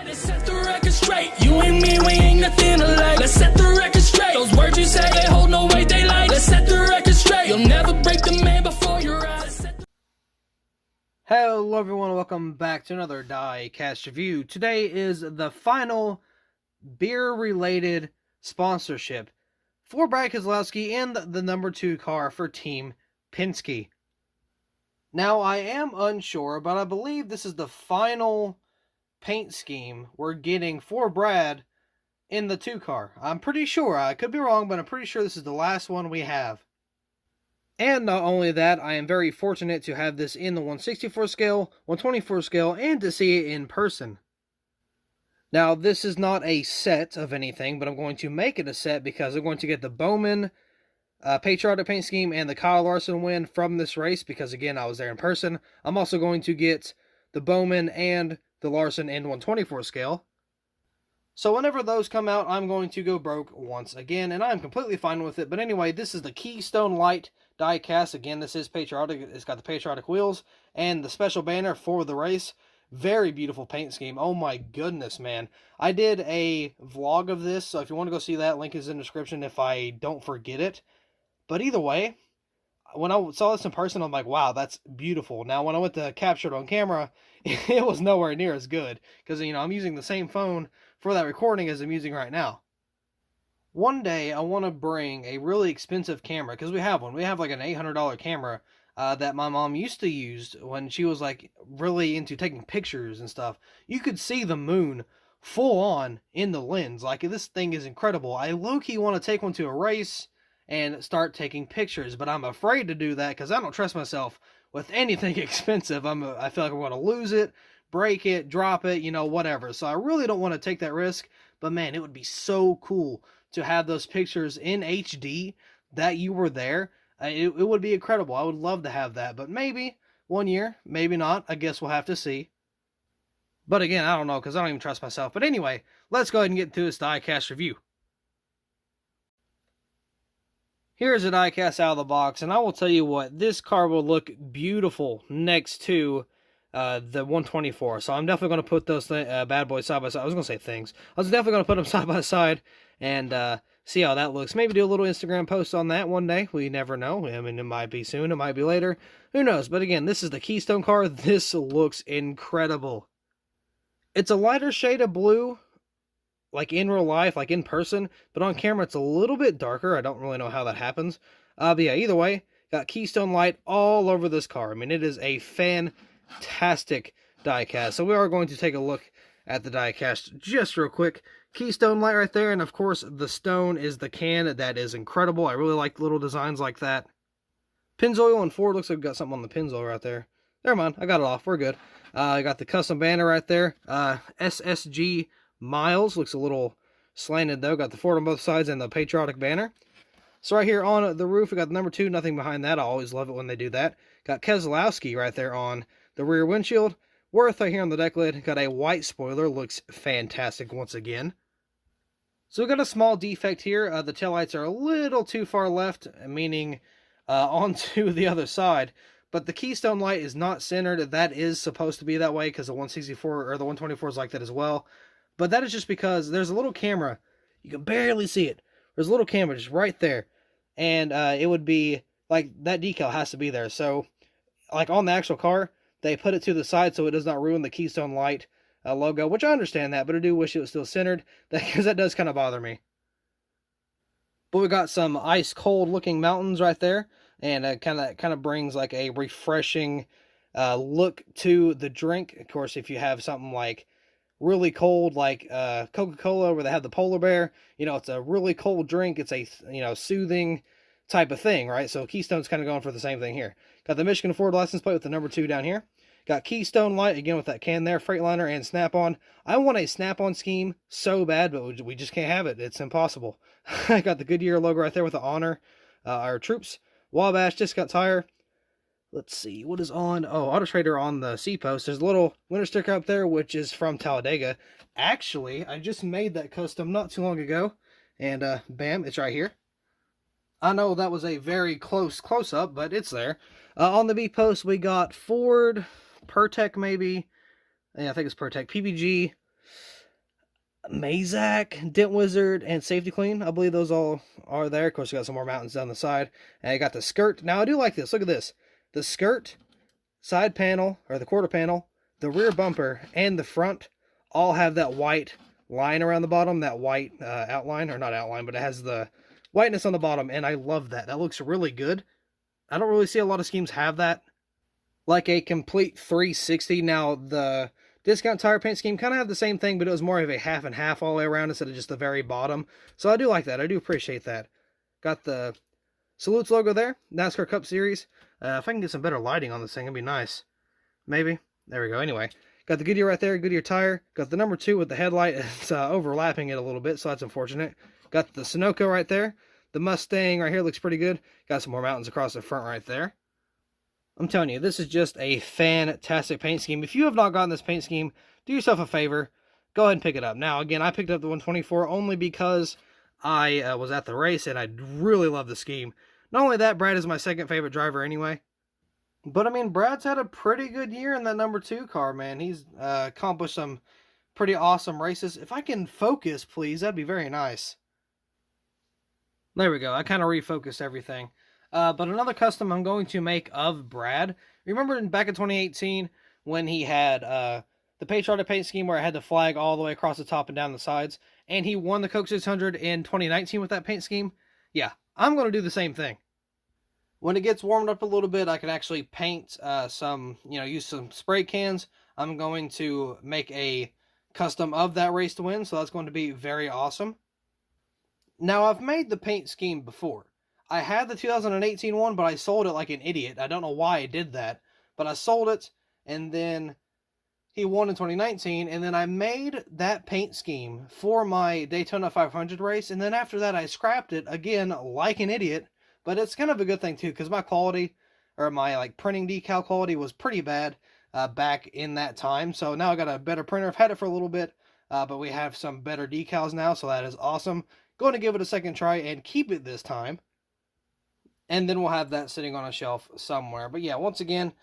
Let's set the record straight. You and me, we ain't nothing alike. Let's set the record straight. Those words you say, they hold no weight, they like. Let's set the record straight. You'll never break the man before your eyes. Hello everyone, welcome back to another Diecast review. Today is the final beer-related sponsorship for Brad Keselowski and the number 2 car for Team Penske. Now, I am unsure, but I believe this is the final paint scheme we're getting for Brad in the 2 car. I'm pretty sure, I could be wrong, but I'm pretty sure this is the last one we have. And not only that, I am very fortunate to have this in the 164 scale, 124 scale, and to see it in person. Now, this is not a set of anything, but I'm going to make it a set because I'm going to get the Bowman Patriotic paint scheme and the Kyle Larson win from this race because, again, I was there in person. I'm also going to get the Bowman and the Larson in 124 scale. So whenever those come out, I'm going to go broke once again, and I'm completely fine with it. But anyway, this is the Keystone Light diecast. Again, this is Patriotic. It's got the Patriotic wheels and the special banner for the race. Very beautiful paint scheme. Oh my goodness, man. I did a vlog of this, so if you want to go see that, link is in the description if I don't forget it. But either way, when I saw this in person, I'm like, wow, that's beautiful. Now, when I went to capture it on camera, it was nowhere near as good. Because, you know, I'm using the same phone for that recording as I'm using right now. One day, I want to bring a really expensive camera, because we have one. We have like an $800 camera that my mom used to use when she was like really into taking pictures and stuff. You could see the moon full on in the lens. Like, this thing is incredible. I low-key want to take one to a race and start taking pictures, but I'm afraid to do that because I don't trust myself with anything expensive. I feel like I'm going to lose it, break it, drop it, you know, whatever. So I really don't want to take that risk, but man, it would be so cool to have those pictures in HD that you were there. It would be incredible. I would love to have that, but maybe one year, maybe not. I guess we'll have to see. But again, I don't know because I don't even trust myself. But anyway, let's go ahead and get into this diecast review. Here's a diecast out of the box, and I will tell you what, this car will look beautiful next to the 124. So I'm definitely going to put those bad boys side by side. I was going to say things. I was definitely going to put them side by side and see how that looks. Maybe do a little Instagram post on that one day. We never know. I mean, it might be soon. It might be later. Who knows? But again, this is the Keystone car. This looks incredible. It's a lighter shade of blue, like in real life, like in person, but on camera it's a little bit darker. I don't really know how that happens. But yeah, either way, got Keystone Light all over this car. I mean, it is a fantastic diecast. So we are going to take a look at the diecast just real quick. Keystone Light right there, and of course the stone is the can. That is incredible. I really like little designs like that. Pennzoil and Ford, looks like we got something on the Pennzoil right there. Never mind, I got it off. We're good. I got the custom banner right there. SSG Miles, looks a little slanted though. Got the Ford on both sides and the Patriotic banner. So right here on the roof, we got the number 2, nothing behind that. I always love it when they do that. Got Keselowski right there on the rear windshield. Worth right here on the deck lid. Got a white spoiler, looks fantastic once again. So we got a small defect here. The taillights are a little too far left, meaning onto the other side. But the Keystone Light is not centered. That is supposed to be that way because the 164 or the 124 is like that as well. But that is just because there's a little camera. You can barely see it. There's a little camera just right there. And it would be, like, that decal has to be there. So, like, on the actual car, they put it to the side so it does not ruin the Keystone Light logo. Which I understand that, but I do wish it was still centered. Because that does kind of bother me. But we got some ice-cold looking mountains right there. And kind of brings, like, a refreshing look to the drink. Of course, if you have something like really cold, like Coca-Cola, where they have the polar bear, you know, it's a really cold drink. It's a, you know, soothing type of thing, right? So Keystone's kind of going for the same thing here. Got the Michigan Ford license plate with the number 2 down here. Got Keystone Light, again with that can there, Freightliner and Snap-on. I want a Snap-on scheme so bad, but we just can't have it. It's impossible. I got the Goodyear logo right there with the Honor, our troops. Wabash disc cut tire. Let's see, what is on? Oh, Auto Trader on the C-post. There's a little winter sticker up there, which is from Talladega. Actually, I just made that custom not too long ago. And bam, it's right here. I know that was a very close-up, but it's there. On the B-post, we got Ford, Pertec maybe. Yeah, I think it's Pertec. PPG. Mazak, Dent Wizard, and Safety Clean. I believe those all are there. Of course, you got some more mountains down the side. And I got the skirt. Now, I do like this. Look at this. The skirt, side panel, or the quarter panel, the rear bumper, and the front all have that white line around the bottom, that white outline, or not outline, but it has the whiteness on the bottom, and I love that. That looks really good. I don't really see a lot of schemes have that. Like a complete 360. Now, the discount tire paint scheme kind of have the same thing, but it was more of a half and half all the way around instead of just the very bottom. So I do like that. I do appreciate that. Got the Salutes logo there. NASCAR Cup Series. If I can get some better lighting on this thing, it'd be nice. Maybe. There we go. Anyway, got the Goodyear right there. Goodyear tire. Got the number 2 with the headlight. It's overlapping it a little bit, so that's unfortunate. Got the Sunoco right there. The Mustang right here looks pretty good. Got some more mountains across the front right there. I'm telling you, this is just a fantastic paint scheme. If you have not gotten this paint scheme, do yourself a favor. Go ahead and pick it up. Now, again, I picked up the 124 only because I was at the race and I really love the scheme. Not only that, Brad is my second favorite driver anyway. But, I mean, Brad's had a pretty good year in that number 2 car, man. He's accomplished some pretty awesome races. If I can focus, please, that'd be very nice. There we go. I kind of refocused everything. But another custom I'm going to make of Brad. Remember back in 2018 when he had the Patriotic paint scheme where I had the flag all the way across the top and down the sides, and he won the Coke 600 in 2019 with that paint scheme? Yeah, I'm going to do the same thing. When it gets warmed up a little bit, I can actually paint use some spray cans. I'm going to make a custom of that race to win, so that's going to be very awesome. Now, I've made the paint scheme before. I had the 2018 one, but I sold it like an idiot. I don't know why I did that, but I sold it, and then he won in 2019, and then I made that paint scheme for my Daytona 500 race, and then after that I scrapped it, again, like an idiot, but it's kind of a good thing too, because my quality, or my printing decal quality was pretty bad back in that time, so now I got a better printer. I've had it for a little bit, but we have some better decals now, so that is awesome. Going to give it a second try and keep it this time. And then we'll have that sitting on a shelf somewhere. But yeah, once again,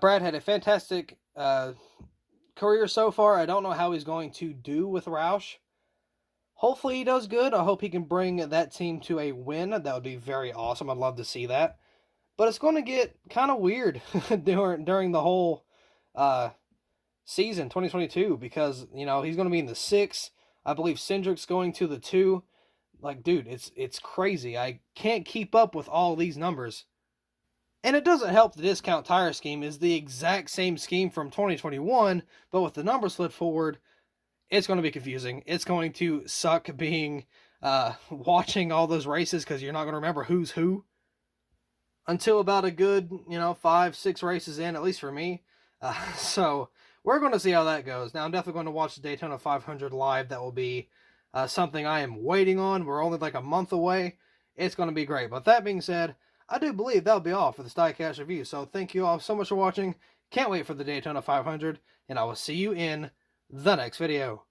Brad had a fantastic career so far. I don't know how he's going to do with Roush. Hopefully he does good. I hope he can bring that team to a win. That would be very awesome. I'd love to see that. But it's going to get kind of weird during the whole season, 2022. Because, he's going to be in the 6. I believe Cindric's going to the 2. Dude, it's crazy. I can't keep up with all these numbers. And it doesn't help the discount tire scheme is the exact same scheme from 2021, but with the numbers slid forward, it's going to be confusing. It's going to suck being watching all those races because you're not going to remember who's who until about a good, 5-6 races in, at least for me. So we're going to see how that goes. Now, I'm definitely going to watch the Daytona 500 live. That will be something I am waiting on. We're only like a month away. It's going to be great. But that being said, I do believe that'll be all for this diecast review. So thank you all so much for watching. Can't wait for the Daytona 500. And I will see you in the next video.